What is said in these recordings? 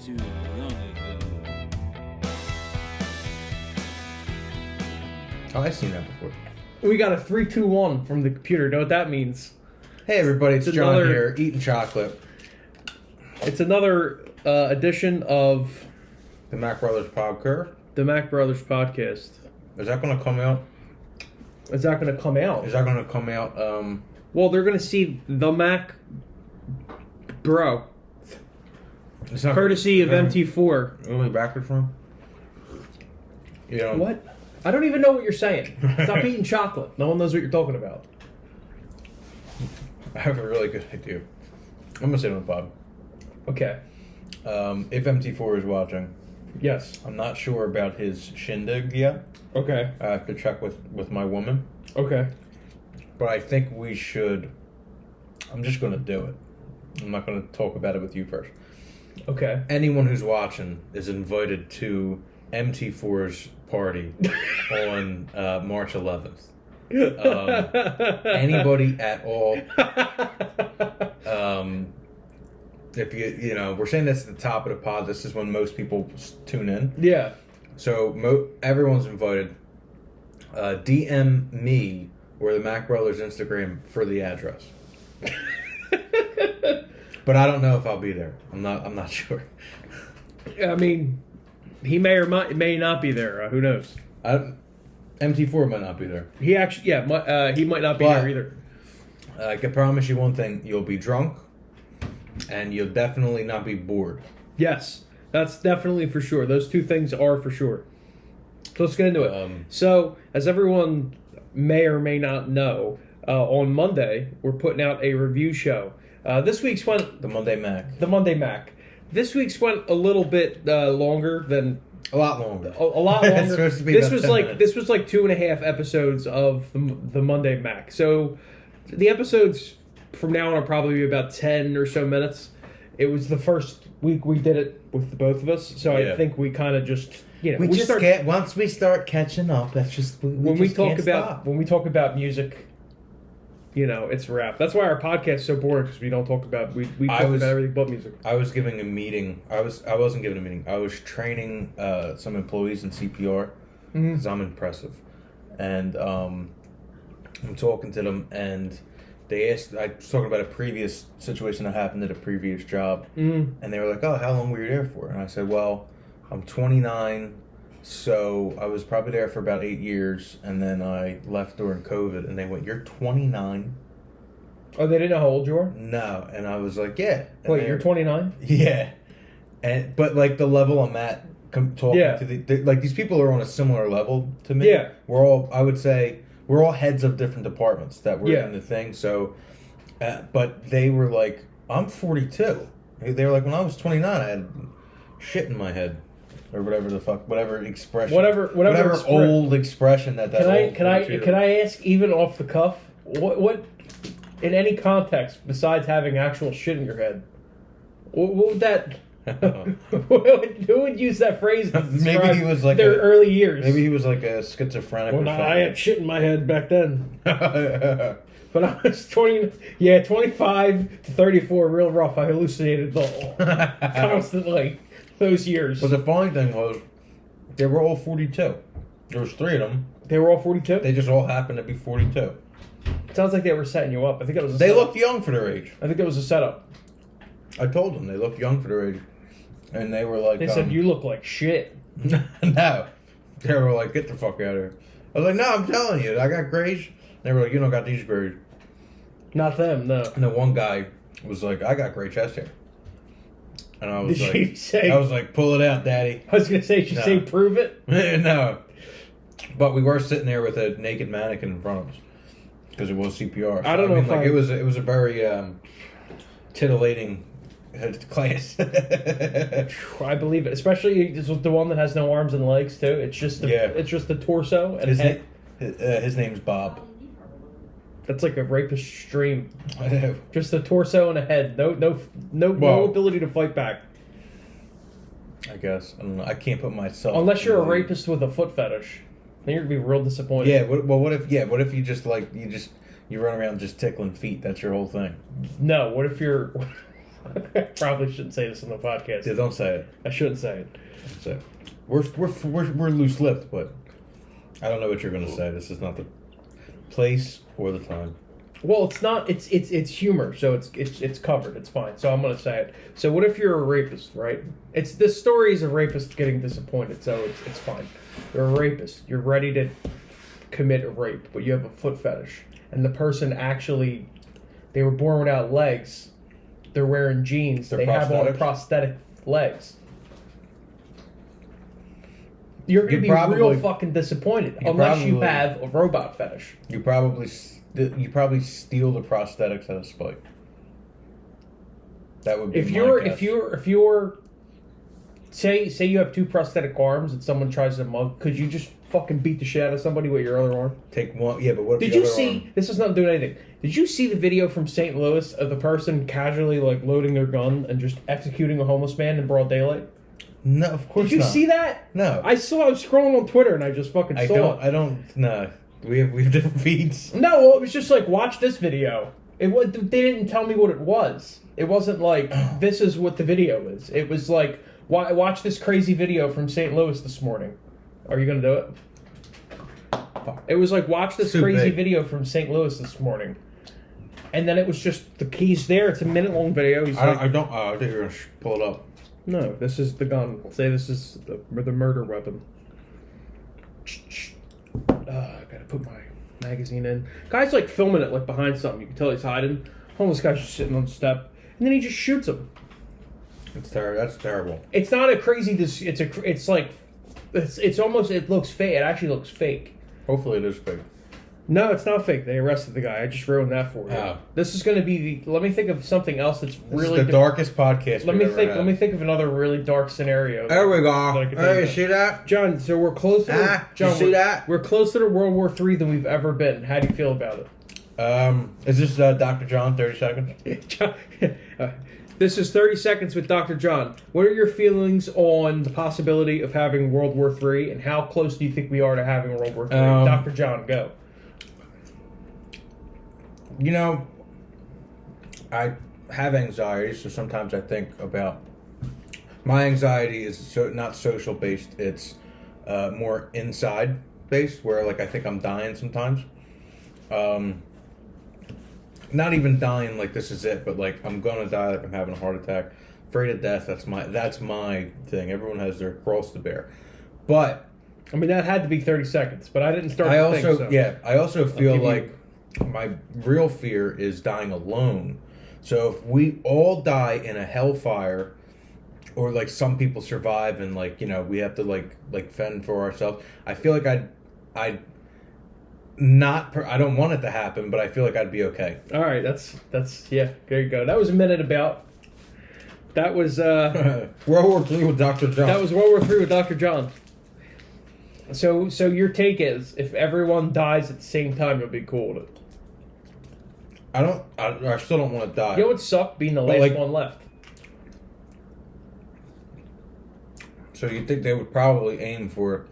too long ago. Oh, I've seen that before. We got a 3-2-1 from the computer. Know what that means? Hey everybody, it's John another- here, eating chocolate. It's another edition of The Mack Brothers podcast. the Mack Brothers podcast. Is that going to come out? Is that going to come out? Is that going to come out? Well, they're going to see the Mac Bro, It's not courtesy of is that MT4. Really backwards from? You know, What? I don't even know what you're saying. Stop eating chocolate. No one knows what you're talking about. I have a really good idea. I'm going to say it on the pod. Okay. If MT4 is watching, Yes. I'm not sure about his shindig yet. Okay. I have to check with my woman. Okay. But I think we should. I'm just going to do it. I'm not going to talk about it with you first. Okay. Anyone who's watching is invited to MT4's party on March 11th. Anybody at all. If you know, we're saying this at the top of the pod. This is when most people tune in. Yeah. So everyone's invited. DM me or the Mack Brothers Instagram for the address. But I don't know if I'll be there. I'm not sure. I mean, he may or may not be there. Who knows? MT4 might not be there. He actually, yeah, he might not be But- there either. I can promise you one thing: you'll be drunk, and you'll definitely not be bored. Yes, that's definitely for sure. Those two things are for sure. So let's get into it. So, as everyone may or may not know, on Monday we're putting out a review show. This week's went The Monday Mac. the Monday Mac. This week's went a little bit longer than A lot longer. a lot It's longer. supposed to be This about was 10 like minutes. this was like 2.5 episodes of the Monday Mac. So the episodes from now on will probably be about 10 or so minutes. It was the first week we did it with the both of us, so Yeah. I think we kind of just Once we start catching up. That's just when we talk about music. You know, it's a wrap. That's why our podcast is so boring, because we don't talk about we talk about everything but music. I was giving a meeting. I wasn't giving a meeting. I was training some employees in CPR because I'm impressive, and I'm talking to them, and they asked. I was talking about a previous situation that happened at a previous job, and they were like, "Oh, how long were you there for?" And I said, "Well, I'm 29." So I was probably there for about 8 years, and then I left during COVID, and they went, "You're 29?" Oh, they didn't know how old you are? No, and I was like, "Yeah." And Wait, you're 29? Yeah, but like the level I'm at, talking Yeah. to like these people are on a similar level to me. Yeah. We're all, I would say, we're all heads of different departments that were Yeah. in the thing. So, but they were like, "I'm 42." They were like, "When I was 29, I had shit in my head." Or whatever the fuck, whatever expression, Whatever old expression that. Can I ask, even off the cuff, what in any context besides having actual shit in your head, what would that? Who would use that phrase to describe Maybe he was like their early years? Maybe he was like a schizophrenic. Well, or no, something. I had shit in my head back then. But I was 25 to 34, real rough. I hallucinated constantly those years. But the funny thing was, they were all 42. There was 3 of them. They were all 42? They just all happened to be 42. Sounds like they were setting you up. I think it was They looked young for their age. I think it was a setup. I told them they looked young for their age. And they were like... They said, you look like shit. No. They were like, get the fuck out of here. I was like, no, I'm telling you, I got grades. They were like, you don't got these grades. Not them, no. And then one guy was like, I got great chest hair. And I was Did like, she say... I was like, pull it out, daddy. I was going to say, did she say prove it? No. But we were sitting there with a naked mannequin in front of us. Because it was CPR. So, I don't know if it was a very titillating class. I believe it. Especially this was the one that has no arms and legs, too. It's just the torso and head. His name's Bob. That's like a rapist stream. Just a torso and a head. No ability to fight back. I guess. I don't know. I can't put myself... Unless you're a rapist with a foot fetish. Then you're going to be real disappointed. Yeah, what if you just you run around just tickling feet? That's your whole thing. No, what if you're... I probably shouldn't say this on the podcast. Yeah, don't say it. I shouldn't say it. So, we're loose-lipped, but I don't know what you're gonna say. This is not the place or the time. Well, it's not. It's humor, so it's covered. It's fine. So I'm gonna say it. So what if you're a rapist, right? This story is a rapist getting disappointed, so it's fine. You're a rapist. You're ready to commit a rape, but you have a foot fetish, and the person actually, they were born without legs. They're wearing jeans. They have on prosthetic legs. You're gonna be real fucking disappointed unless you have a robot fetish. You probably steal the prosthetics out of spite. That would be if you're say you have 2 prosthetic arms and someone tries to mug, could you just fucking beat the shit out of somebody with your other arm? Take one, yeah, but what if Did the you other see? arm... This has nothing to do with anything. Did you see the video from St. Louis of the person casually like loading their gun and just executing a homeless man in broad daylight? No, of course not. Did you see that? No. I was scrolling on Twitter and I just fucking saw it. I don't, no. We have different feeds. No, well, it was just like, watch this video. They didn't tell me what it was. It wasn't like, this is what the video is. It was like, watch this crazy video from St. Louis this morning. Are you going to do it? Fuck. It was like, watch this crazy video from St. Louis this morning. And then it was just, he's there. It's a minute-long video. He's I think you're going to pull it up. No, this is the gun. Say this is the murder weapon. I gotta put my magazine in. Guy's like filming it like behind something. You can tell he's hiding. Homeless guy's just sitting on the step, and then he just shoots him. That's terrible. It's not a crazy. It's almost. It looks fake. It actually looks fake. Hopefully, it is fake. No, it's not fake. They arrested the guy. I just ruined that for you. Oh. This is going to be the. Let me think of something else that's really. This is the darkest podcast. Let me think of another really dark scenario. There we go. Hey, you see that, John? So we're closer. John, you see that? We're closer to World War III than we've ever been. How do you feel about it? Is this Dr. John? 30 seconds. John, this is 30 seconds with Dr. John. What are your feelings on the possibility of having World War III, and how close do you think we are to having World War III? Dr. John, go. You know, I have anxiety, so sometimes I think about... My anxiety is not social based, it's more inside based, where like I think I'm dying sometimes. Not even dying like this is it, but like I'm gonna die, like I'm having a heart attack. Afraid of death, that's my thing. Everyone has their cross to bear. But I mean, that had to be 30 seconds, but I didn't start I also feel like my real fear is dying alone. So if we all die in a hellfire, or like some people survive and like, you know, we have to like fend for ourselves, I feel like I don't want it to happen, but I feel like I'd be okay. All right, that's yeah, there you go. That was a minute about. That was World War III with Dr. John. That was World War III with Dr. John. So your take is, if everyone dies at the same time, you'll be cool with it. I still don't want to die. You know what sucked? Being the last one left. So you think they would probably aim for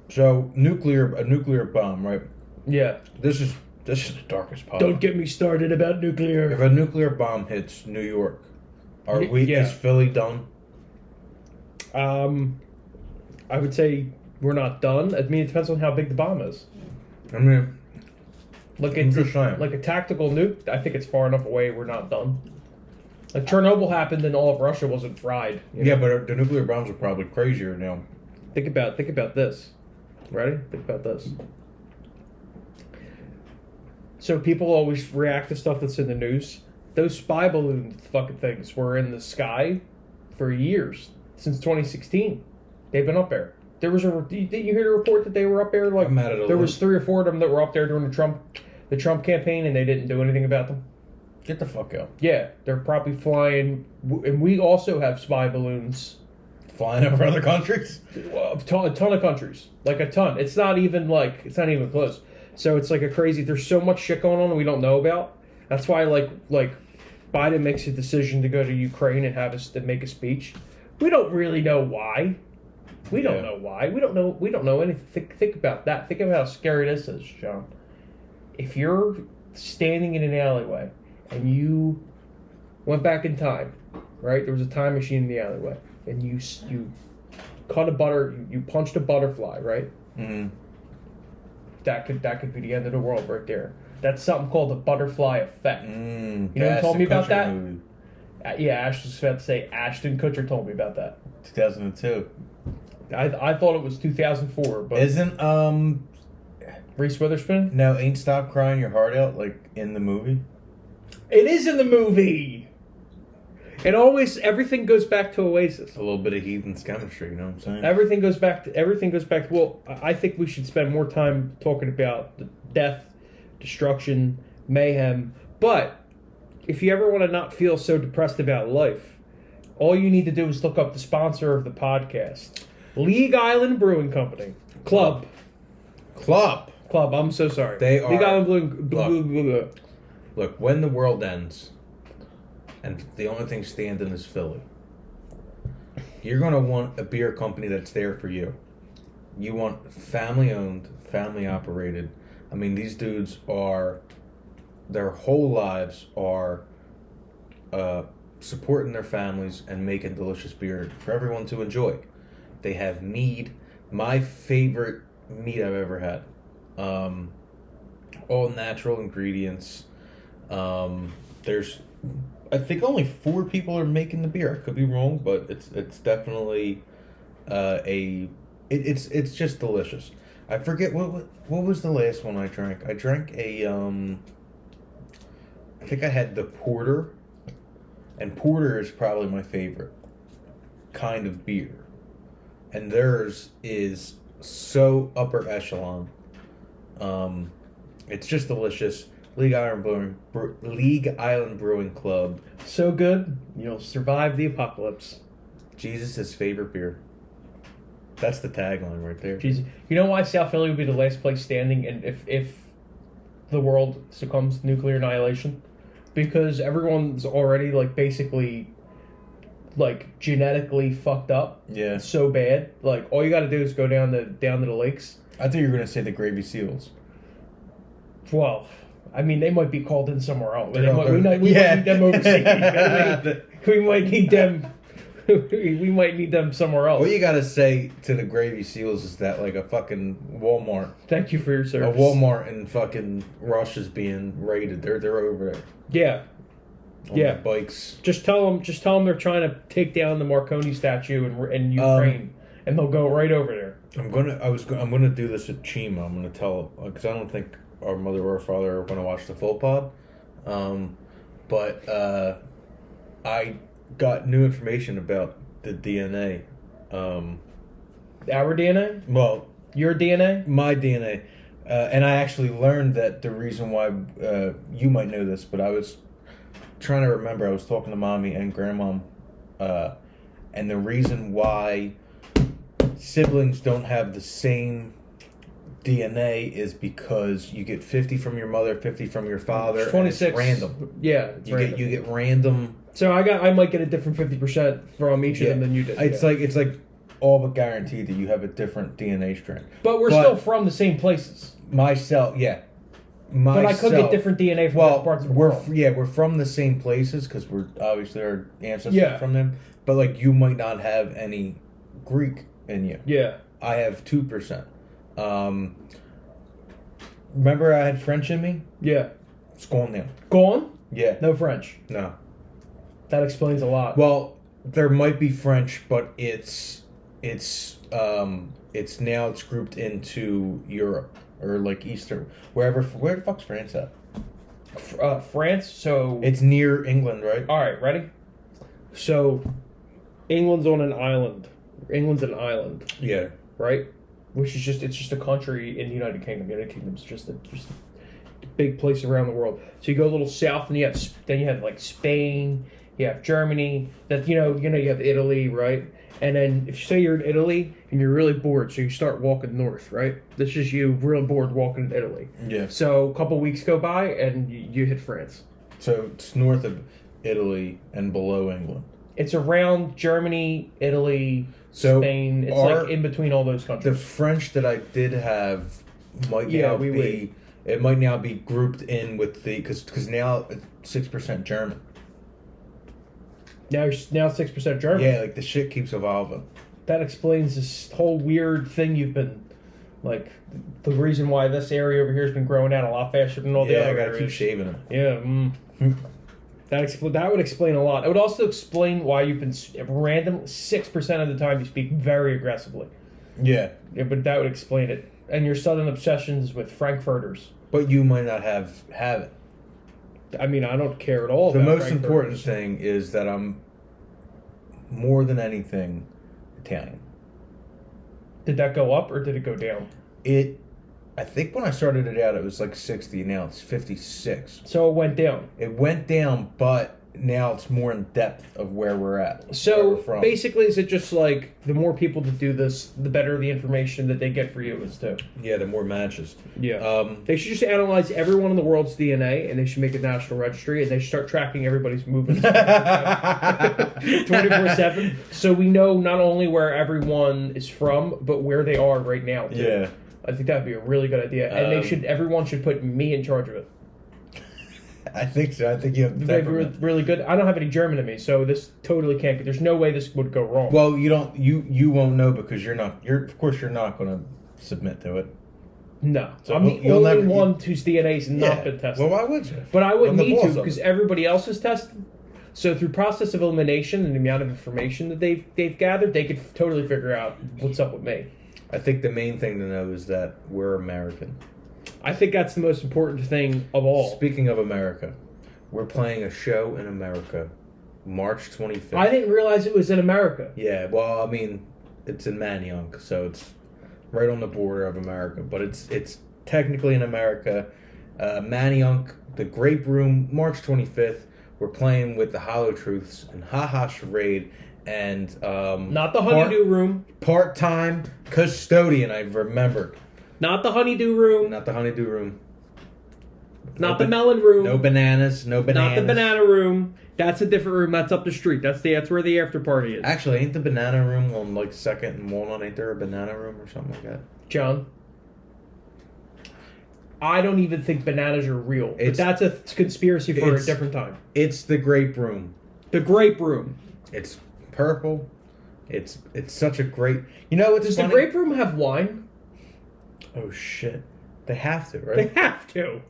So a nuclear bomb, right? Yeah. This is the darkest part. Don't get me started about nuclear. If a nuclear bomb hits New York, is Philly done? I would say we're not done. I mean, it depends on how big the bomb is. I mean, like a tactical nuke, I think it's far enough away we're not done. Like Chernobyl happened and all of Russia wasn't fried. Yeah, but the nuclear bombs are probably crazier now. Think about this. Ready? Think about this. So people always react to stuff that's in the news. Those spy balloon fucking things were in the sky for years, since 2016. They've been up there. Didn't you hear the report that they were up there? Like, there was 3 or 4 of them that were up there during the Trump campaign, and they didn't do anything about them. Get the fuck out. Yeah, they're probably flying, and we also have spy balloons flying over other countries. A ton of countries, like a ton. It's not even close. So it's like a crazy. There's so much shit going on that we don't know about. That's why like Biden makes a decision to go to Ukraine and make a speech. We don't really know why. We don't know why. We don't know anything. Think about that. Think about how scary this is, John. If you're standing in an alleyway and you went back in time, right? There was a time machine in the alleyway, and you cut you punched a butterfly, right? Mm-hmm. That could be the end of the world right there. That's something called the butterfly effect. You know who told me about that? Yeah, Ash was about to say Ashton Kutcher told me about that. 2002. I thought it was 2004, but isn't Reese Witherspoon? No, ain't Stop Crying Your Heart Out like in the movie? It is in the movie. Everything goes back to Oasis. A little bit of Heathen's chemistry, you know what I'm saying? Everything goes back to. Well, I think we should spend more time talking about the death, destruction, mayhem. But if you ever want to not feel so depressed about life, all you need to do is look up the sponsor of the podcast, League Island Brewing Company. Club. I'm so sorry. They are. League Island Brewing. Look, when the world ends, and the only thing standing is Philly, you're going to want a beer company that's there for you. You want family-owned, family-operated. I mean, these dudes are, their whole lives are supporting their families and making delicious beer for everyone to enjoy. They have mead, my favorite mead I've ever had. All natural ingredients. There's, I think only 4 people are making the beer. I could be wrong, but it's definitely it's just delicious. I forget what was the last one I drank. I drank a I think I had the porter, and porter is probably my favorite kind of beer, and theirs is so upper echelon. It's just delicious. League Island Brewing Club. So good, you'll survive the apocalypse. Jesus' favorite beer. That's the tagline right there. Jesus. You know why South Philly would be the last place standing, and if the world succumbs to nuclear annihilation? Because everyone's already basically genetically fucked up. Yeah. So bad. All you got to do is go down to the lakes. I thought you were gonna say the Gravy Seals. Well, I mean, they might be called in somewhere else. We might Yeah. need them overseas. We might need them. We might need them somewhere else. What you gotta say to the Gravy Seals is that a fucking Walmart. Thank you for your service. A Walmart in fucking Russia's being raided. They're over there. Yeah. On their bikes. Just tell them they're trying to take down the Marconi statue in Ukraine, and they'll go right over there. I'm gonna do this at Chima. I'm gonna tell, because I don't think our mother or father are gonna watch the full pod. But I got new information about the DNA. Our DNA? Well, your DNA? My DNA. And I actually learned that the reason why, you might know this, but I was trying to remember, I was talking to Mommy and Grandmom, and the reason why siblings don't have the same DNA is because you get 50 from your mother, 50 from your father. It's 26. And it's random. Yeah, You get random. So I might get a different 50% from each of them than you did. It's like all but guaranteed that you have a different DNA strand. But we're still from the same places. But I could get different DNA from different parts of the world. We're from the same places because we're obviously our ancestors from them. But you might not have any Greek in you. Yeah. I have 2%. Remember I had French in me? Yeah. It's gone now. Gone? Yeah. No French? No. That explains a lot. Well, there might be French, but it's grouped into Europe or Eastern, where the fuck's France at? France, so it's near England, right? All right, ready? So England's on an island. England's an island. Yeah. Right? Which is it's just a country in the United Kingdom. United Kingdom's just a big place around the world. So you go a little south, and you have Spain, you have Germany. That you have Italy, right? And then if you say you're in Italy and you're really bored, so you start walking north, right? This is you real bored walking in Italy. Yeah. So a couple weeks go by and you hit France. So it's north of Italy and below England. It's around Germany, Italy, Spain. It's in between all those countries. The French that I did have might now be grouped in with because now it's 6% German. Now 6% German. Yeah, like the shit keeps evolving. That explains this whole weird thing you've been, like, the reason why this area over here has been growing out a lot faster than all the other Yeah, I gotta areas. keep shaving it. Yeah. That would explain a lot. It would also explain why you've been random 6% of the time you speak very aggressively. Yeah. But that would explain it. And your sudden obsessions with Frankfurters. But you might not have it. I mean, I don't care at all. The about most Frankfurters. important thing is that I'm, more than anything, Italian. Did that go up or did it go down? I think when I started it out, it was like 60. Now it's 56. So it went down. It went down, but now it's more in depth of where we're at. So where we're from. basically, is it just like the more people that do this, the better the information that they get for you is too? Yeah, the more matches. Yeah. They should just analyze everyone in the world's DNA, and they should make a national registry, and they should start tracking everybody's movements 24/7, so we know not only where everyone is from, but where they are right now. Too. Yeah. I think that would be a really good idea, and everyone should put me in charge of it. I think so. I think you have the They're temperament. really good. I don't have any German in me, so this totally can't. There's no way this would go wrong. Well, you don't. You won't know because you're not. Of course, you're not going to submit to it. No, So I'm the you'll only never- one whose DNA's not been tested. Well, why would you? But I would I'm the need boss to of because it. everybody else is tested. So through process of elimination and the amount of information that they've gathered, they could totally figure out what's up with me. I think the main thing to know is that we're American. I think that's the most important thing of all. Speaking of America, we're playing a show in America, March 25th. I didn't realize it was in America. Yeah, well, I mean, it's in Manayunk, so it's right on the border of America, but it's technically in America. Manayunk, the Grape Room, March 25th. We're playing with the Hollow Truths and Haha Charade and Not the Honeydew Room. Part-time custodian. I've remembered. Not the Honeydew Room. Not the Honeydew Room. Not the Melon Room. No bananas. No bananas. Not the Banana Room. That's a different room. That's up the street. That's where the after party is. Actually, ain't the Banana Room on like 2nd and Walnut? Ain't there a Banana Room or something like that? John, I don't even think bananas are real. But It's- that's a conspiracy for a it's- different time. It's the Grape Room. The Grape Room. It's purple. It's such a great. You know what's Does funny? the Grape Room have wine? Oh shit! They have to, They right? have to.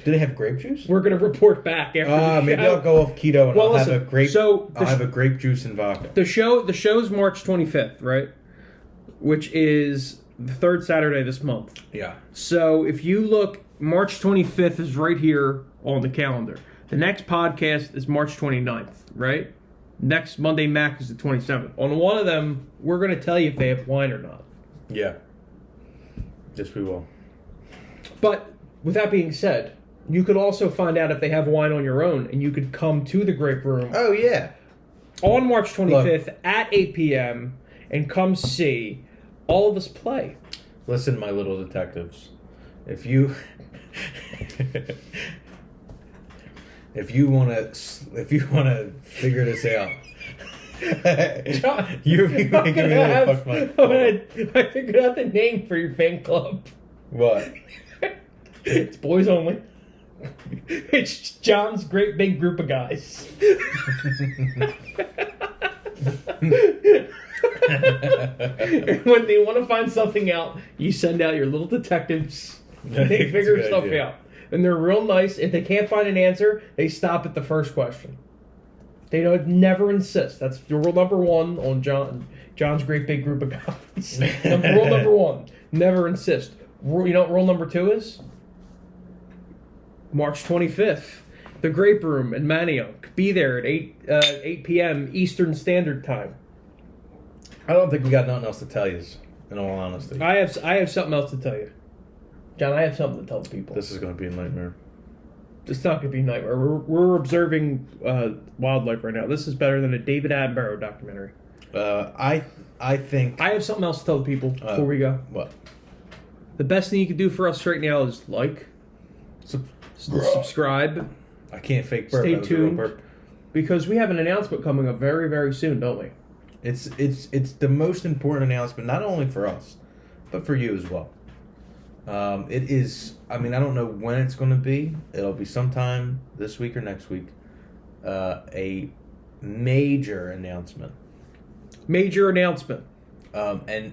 Do they have grape juice? We're going to report back after the Maybe show. I'll go off keto and Well, I'll listen, have a grape. so I'll have a grape juice and vodka. The show's March 25th, right? Which is the third Saturday this month. Yeah. So if you look, March 25th is right here on the calendar. The next podcast is March 29th, right? Next Monday, Mack is the 27th. On one of them, we're going to tell you if they have wine or not. Yeah. Yes, we will. But with that being said, you could also find out if they have wine on your own, and you could come to the Grape Room Oh yeah. on March 25th at 8 p.m. and come see all of us play. Listen, my little detectives. If you wanna figure this out. You're making me wanna fuck my. I figured out the name for your fan club. What? It's boys only. It's John's great big group of guys. When they want to find something out, you send out your little detectives. They figure stuff out. And they're real nice. If they can't find an answer, they stop at the first question. They don't never insist. That's rule number one on John's great big group of guys. Rule number one, never insist. You know what rule number two is? March 25th, the Grape Room in Manayunk. Be there at 8 p.m. Eastern Standard Time. I don't think we got nothing else to tell you, in all honesty. I have something else to tell you. John, I have something to tell the people. This is going to be a nightmare. It's not going to be a nightmare. We're observing wildlife right now. This is better than a David Attenborough documentary. I think... I have something else to tell the people before we go. What? The best thing you can do for us right now is like, subscribe, I can't fake burp. stay That was a real tuned, burp. because we have an announcement coming up very, very soon, don't we? It's the most important announcement, not only for us, but for you as well. It is. I mean, I don't know when it's going to be. It'll be sometime this week or next week. A major announcement. Major announcement. And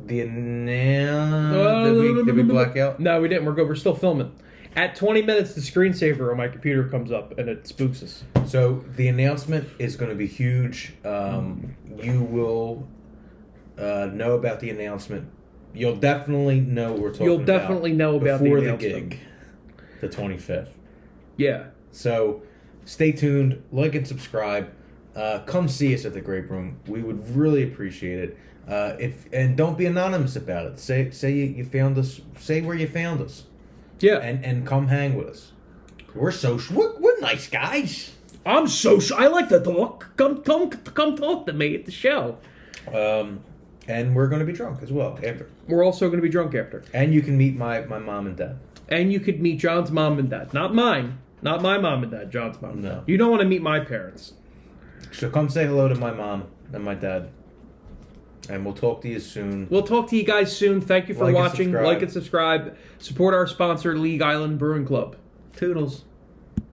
the did we black out? No, we didn't. We're good. We're still filming. At 20 minutes, the screensaver on my computer comes up and it spooks us. So the announcement is going to be huge. You will know about the announcement. You'll definitely know what we're talking about. You'll definitely know about before the gig, the 25th. Yeah. So stay tuned, like and subscribe. Come see us at the Grape Room. We would really appreciate it. And don't be anonymous about it. Say you found us. Say where you found us. Yeah. And come hang with us. We're social. We're nice guys. I'm social. I like to talk. Come talk to me at the show. And we're going to be drunk as well after. We're also going to be drunk after. And you can meet my mom and dad. And you could meet John's mom and dad. Not mine. Not my mom and dad. John's mom and dad. No. You don't want to meet my parents. So come say hello to my mom and my dad. And we'll talk to you soon. We'll talk to you guys soon. Thank you for watching. Like and subscribe. Support our sponsor, League Island Brewing Club. Toodles.